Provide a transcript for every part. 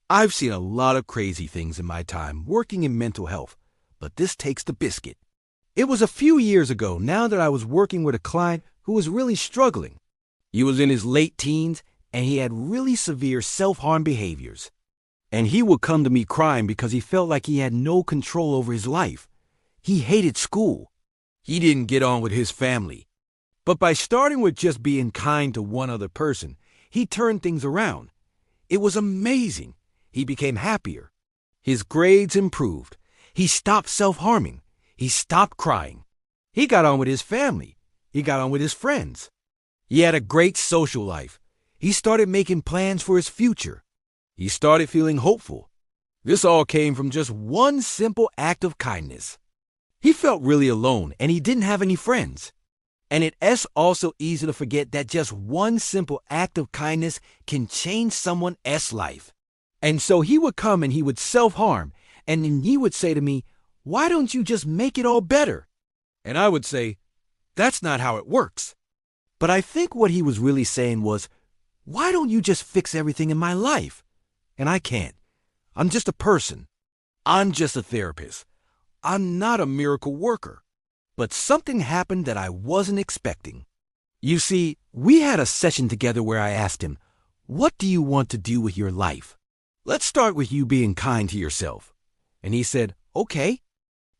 I've seen a lot of crazy things in my time working in mental health, but this takes the biscuit. It was a few years ago now that I was working with a client who was really struggling. He was in his late teens and he had really severe self-harm behaviors. And he would come to me crying because he felt like he had no control over his life. He hated school. He didn't get on with his family. But by starting with just being kind to one other person, he turned things around. It was amazing. He became happier. His grades improved. He stopped self-harming. He stopped crying. He got on with his family. He got on with his friends. He had a great social life. He started making plans for his future. He started feeling hopeful. This all came from just one simple act of kindness. He felt really alone and he didn't have any friends. And it's also easy to forget that just one simple act of kindness can change someone else's life. And so he would come and he would self-harm, and then he would say to me, "Why don't you just make it all better?" And I would say, "That's not how it works." But I think what he was really saying was, "Why don't you just fix everything in my life?" And I can't. I'm just a person. I'm just a therapist. I'm not a miracle worker. But something happened that I wasn't expecting. You see, we had a session together where I asked him, "What do you want to do with your life? Let's start with you being kind to yourself." And he said, "Okay."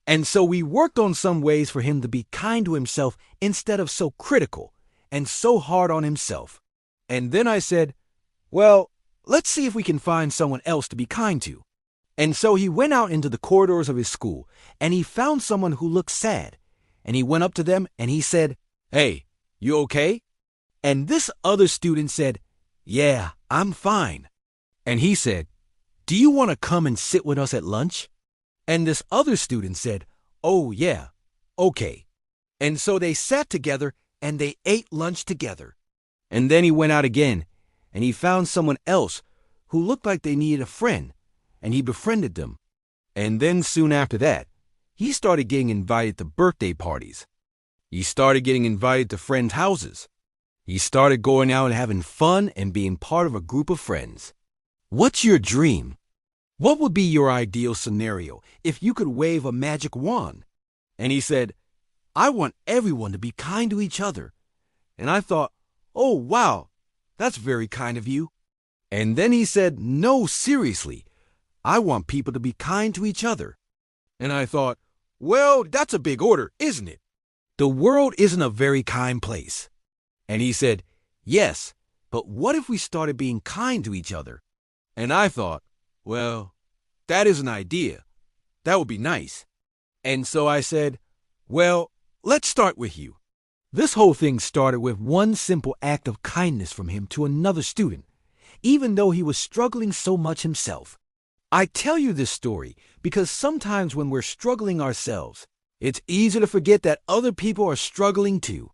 And so we worked on some ways for him to be kind to himself instead of so critical and so hard on himself. And then I said, "Well, let's see if we can find someone else to be kind to." And so he went out into the corridors of his school and he found someone who looked sad. And he went up to them and he said, "Hey, you okay?" And this other student said, "Yeah, I'm fine." And he said, "Do you want to come and sit with us at lunch?" And this other student said, "Oh, yeah, okay." And so they sat together and they ate lunch together. And then he went out again and he found someone else who looked like they needed a friend, and he befriended them. And then soon after that, he started getting invited to birthday parties. He started getting invited to friends' houses. He started going out and having fun and being part of a group of friends. What's your dream? What would be your ideal scenario if you could wave a magic wand? And he said, "I want everyone to be kind to each other." And I thought, "Oh, wow, that's very kind of you." And then he said, "No, seriously, I want people to be kind to each other." And I thought, well, that's a big order, isn't it? The world isn't a very kind place. And he said, "Yes, but what if we started being kind to each other?" And I thought, well, that is an idea. That would be nice. And so I said, well, let's start with you. This whole thing started with one simple act of kindness from him to another student, even though he was struggling so much himself. I tell you this story because sometimes when we're struggling ourselves, it's easy to forget that other people are struggling too.